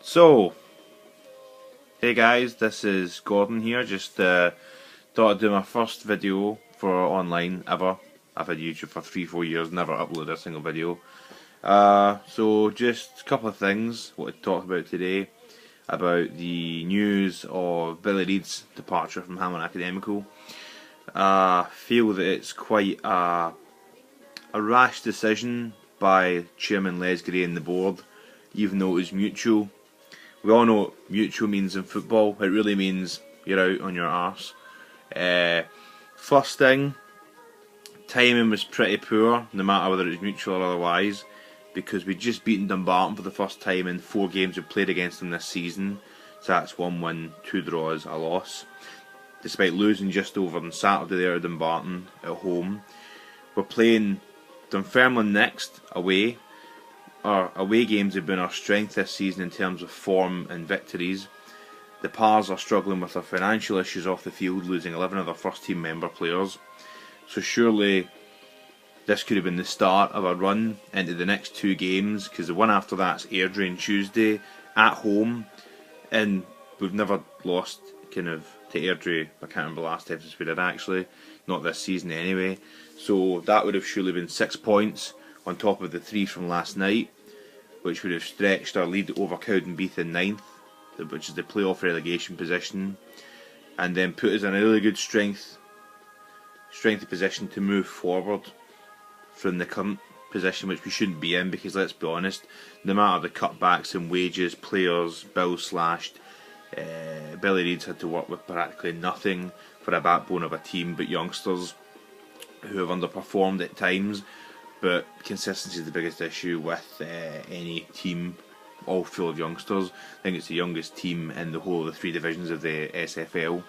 So, hey guys, this is Gordon here. Just thought I'd do my first video for online ever. I've had YouTube for 3-4 years, never uploaded a single video. So just a couple of things what to talk about today about the news of Billy Reid's departure from Hamilton Academical. Feel that it's quite a rash decision by Chairman Les Gray and the board, even though it was mutual. We all know what mutual means in football. It really means you're out on your arse. First thing, timing was pretty poor, no matter whether it was mutual or otherwise, because we'd just beaten Dumbarton for the first time in 4 games we played against them this season. So that's 1 win, 2 draws, a loss. Despite losing just over on Saturday there at Dumbarton at home. We're playing Dunfermline next, away. Our away games have been our strength this season in terms of form and victories. The Pars are struggling with their financial issues off the field, losing 11 of their first team member players. So surely this could have been the start of a run into the next 2 games, because the one after that's Airdrie on Tuesday at home, and we've never lost to Airdrie. I can't remember the last time since we did, actually, not this season anyway. So that would have surely been 6 points on top of the 3 from last night, which would have stretched our lead over Cowdenbeath in 9th, which is the playoff relegation position, and then put us in a really good strength of position to move forward from the current position, which we shouldn't be in, because let's be honest, no matter the cutbacks in wages, players, bills slashed, Billy Reid's had to work with practically nothing for a backbone of a team but youngsters who have underperformed at times. But consistency is the biggest issue with any team all full of youngsters. I think it's the youngest team in the whole of the 3 divisions of the SFL.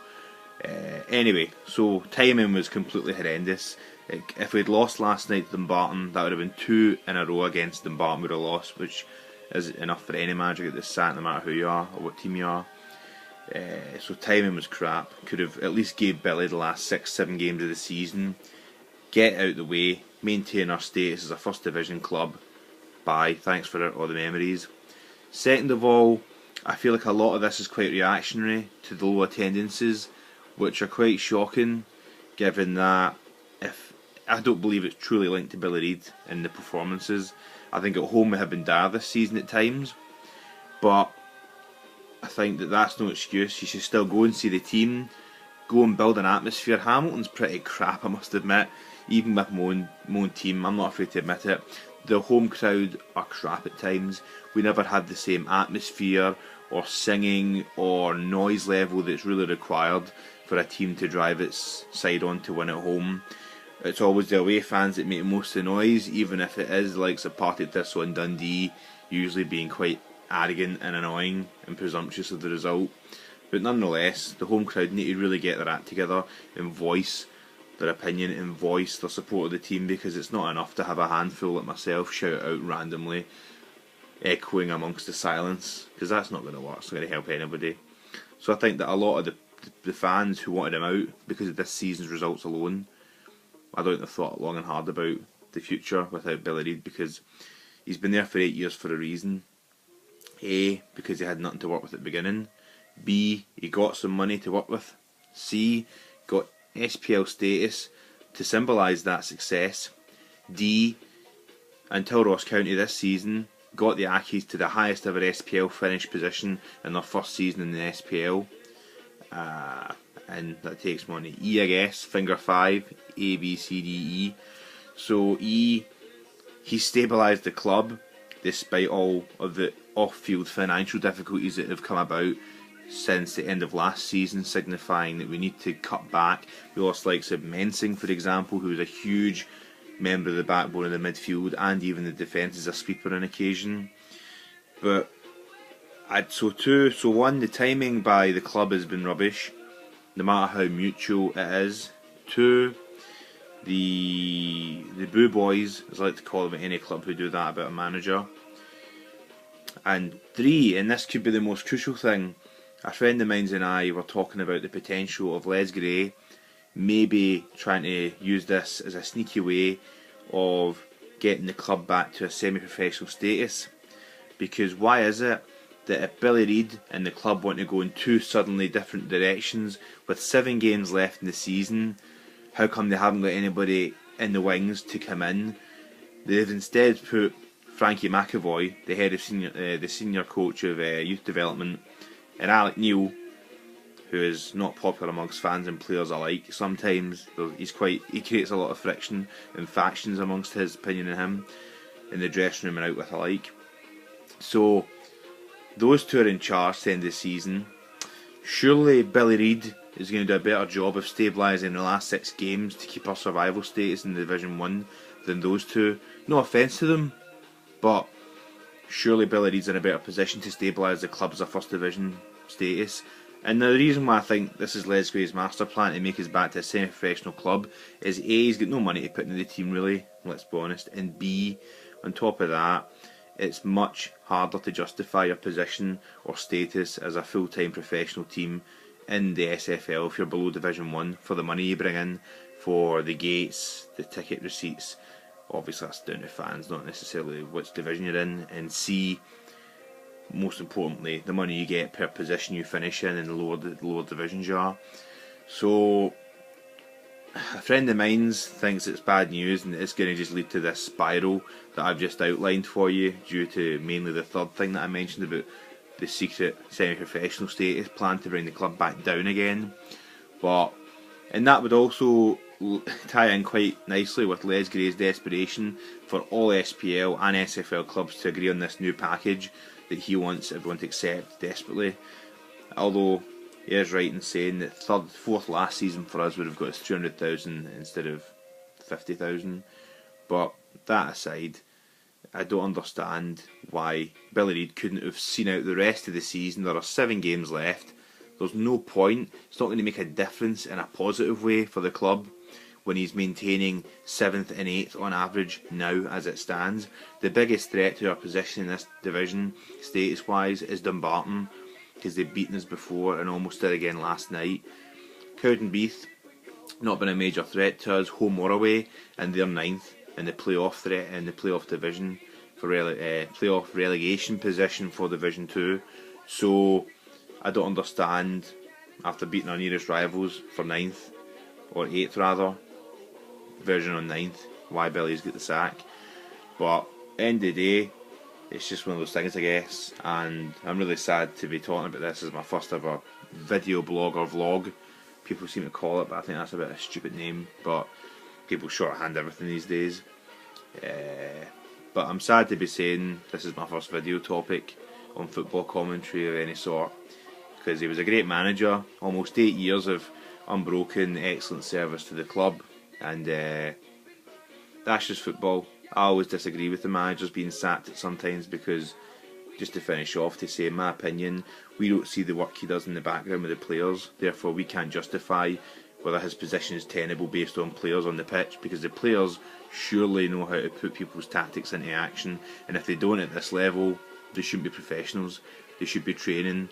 Anyway, so timing was completely horrendous. If we'd lost last night to Dumbarton, that would have been 2 in a row against Dumbarton we'd have lost, which is enough for any manager to get this sat, no matter who you are or what team you are. So timing was crap. Could have at least gave Billy the last 6-7 games of the season, get out the way, maintain our status as a first division club. Bye, thanks for all the memories. Second of all, I feel like a lot of this is quite reactionary to the low attendances, which are quite shocking, given that I don't believe it's truly linked to Billy Reid and the performances. I think at home we have been dire this season at times, but I think that that's no excuse. You should still go and see the team, go and build an atmosphere. Hamilton's pretty crap, I must admit. Even with my own team, I'm not afraid to admit it. The home crowd are crap at times. We never had the same atmosphere or singing or noise level that's really required for a team to drive its side on to win at home. It's always the away fans that make most of the noise, even if it is like Partick Thistle and Dundee, usually being quite arrogant and annoying and presumptuous of the result. But nonetheless, the home crowd need to really get their act together and voice their opinion and voice their support of the team, because it's not enough to have a handful like myself shout out randomly, echoing amongst the silence, because that's not going to work. It's not going to help anybody. So I think that a lot of the fans who wanted him out because of this season's results alone, I don't think they've thought long and hard about the future without Billy Reid, because he's been there for 8 years for a reason. A, because he had nothing to work with at the beginning. B, he got some money to work with. C, got SPL status to symbolise that success. D, until Ross County this season, got the Accies to the highest ever SPL finish position in their first season in the SPL. And that takes money. E, I guess, finger 5, A, B, C, D, E. So E, he stabilised the club despite all of the off-field financial difficulties that have come about since the end of last season, signifying that we need to cut back. We lost likes of Mensing, for example, who was a huge member of the backbone of the midfield and even the defence as a sweeper on occasion. But so one, the timing by the club has been rubbish, no matter how mutual it is. 2, the Boo Boys, as I like to call them at any club who do that about a manager. And 3, and this could be the most crucial thing, a friend of mine and I were talking about the potential of Les Gray maybe trying to use this as a sneaky way of getting the club back to a semi-professional status. Because why is it that if Billy Reid and the club want to go in two suddenly different directions with 7 games left in the season, how come they haven't got anybody in the wings to come in? They've instead put Frankie McAvoy, the head of the senior coach of youth development, and Alec Neil, who is not popular amongst fans and players alike. Sometimes he creates a lot of friction and factions amongst his opinion and him in the dressing room and out with alike. So those two are in charge to end the season. Surely Billy Reid is going to do a better job of stabilising the last 6 games to keep our survival status in Division 1 than those two. No offence to them, but surely Billy Reid's in a better position to stabilise the club as a First Division status. And the reason why I think this is Les Gray's master plan to make us back to a semi-professional club is A, he's got no money to put into the team really, let's be honest, and B, on top of that, it's much harder to justify your position or status as a full-time professional team in the SFL if you're below Division 1 for the money you bring in, for the gates, the ticket receipts. Obviously that's down to fans, not necessarily which division you're in, and C, most importantly, the money you get per position you finish in the lower divisions you are. So a friend of mine's thinks it's bad news and it's going to just lead to this spiral that I've just outlined for you, due to mainly the third thing that I mentioned about the secret semi-professional status plan to bring the club back down again. And that would also tie in quite nicely with Les Gray's desperation for all SPL and SFL clubs to agree on this new package that he wants everyone to accept desperately. Although he is right in saying that fourth last season for us would have got us 300,000 instead of 50,000. But that aside, I don't understand why Billy Reid couldn't have seen out the rest of the season. There are 7 games left. There's no point. It's not going to make a difference in a positive way for the club when he's maintaining 7th and 8th on average now as it stands. The biggest threat to our position in this division, status wise, is Dumbarton, because they've beaten us before and almost did again last night. Cowdenbeath, not been a major threat to us, home or away, and they're 9th in the playoff threat in the playoff division for playoff relegation position for Division 2. So I don't understand, after beating our nearest rivals for 9th, or 8th rather, version on 9th, why Billy's got the sack. But end of the day, it's just one of those things, I guess, and I'm really sad to be talking about this as my first ever video blog or vlog, people seem to call it, but I think that's a bit of a stupid name, but people shorthand everything these days. But I'm sad to be saying this is my first video topic on football commentary of any sort, because he was a great manager, almost 8 years of unbroken excellent service to the club, and that's just football. I always disagree with the managers being sacked at sometimes, because, just to finish off, to say in my opinion, we don't see the work he does in the background with the players, therefore we can't justify whether his position is tenable based on players on the pitch, because the players surely know how to put people's tactics into action, and if they don't at this level, they shouldn't be professionals. They should be training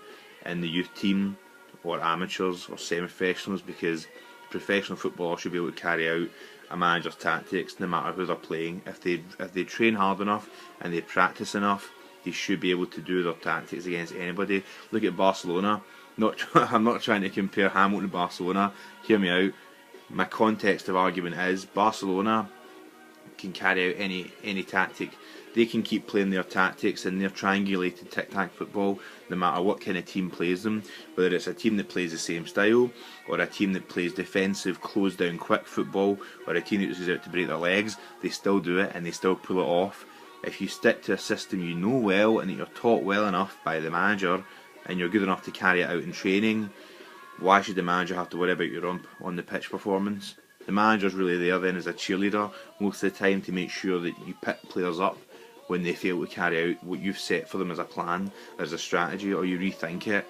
in the youth team or amateurs or semi-professionals, because professional footballers should be able to carry out a manager's tactics no matter who they're playing. If they train hard enough and they practice enough, they should be able to do their tactics against anybody. Look at Barcelona. I'm not trying to compare Hamilton to Barcelona, hear me out. My context of argument is Barcelona can carry out any tactic. They can keep playing their tactics and their triangulated tic-tac football no matter what kind of team plays them, whether it's a team that plays the same style, or a team that plays defensive, closed down, quick football, or a team that just goes out to break their legs. They still do it and they still pull it off. If you stick to a system you know well and that you're taught well enough by the manager and you're good enough to carry it out in training, why should the manager have to worry about your on the pitch performance? The manager's really there then as a cheerleader most of the time to make sure that you pick players up when they fail to carry out what you've set for them as a plan, as a strategy, or you rethink it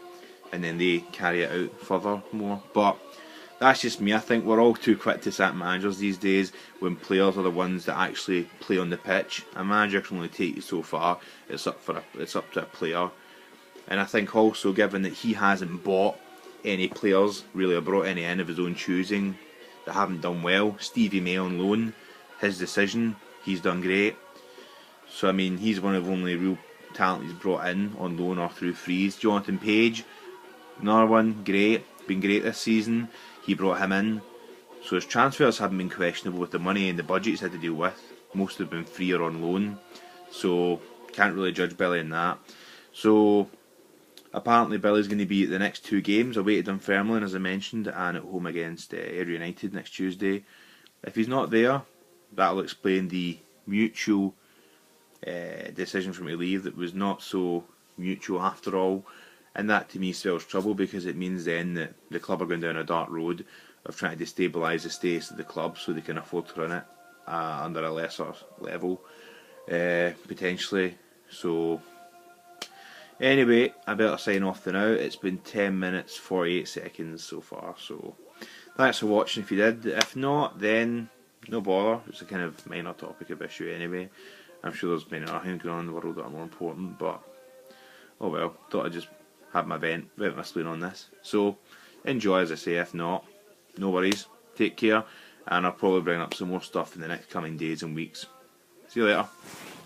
and then they carry it out furthermore. But that's just me. I think we're all too quick to sack managers these days when players are the ones that actually play on the pitch. A manager can only take you so far. It's up to a player. And I think also, given that he hasn't bought any players really, or brought any in of his own choosing that haven't done well, Stevie May on loan, his decision, he's done great. So I mean, he's one of only real talent he's brought in on loan or through frees. Jonathan Page, another one, great, been great this season. He brought him in. So his transfers haven't been questionable with the money and the budget he's had to deal with. Most have been free or on loan. So can't really judge Billy in that. So apparently Billy's going to be at the next 2 games, away to Dunfermline as I mentioned, and at home against Ayr United next Tuesday. If he's not there, that'll explain the mutual decision for me to leave that was not so mutual after all. And that to me spells trouble, because it means then that the club are going down a dark road of trying to destabilise the status of the club so they can afford to run it under a lesser level, potentially. So anyway, I better sign off for now. It's been 10 minutes 48 seconds so far, so thanks for watching if you did. If not, then no bother. It's a kind of minor topic of issue anyway. I'm sure there's many other things going on in the world that are more important, but oh well, thought I'd just have my vent my spleen on this. So enjoy, as I say. If not, no worries, take care, and I'll probably bring up some more stuff in the next coming days and weeks. See you later.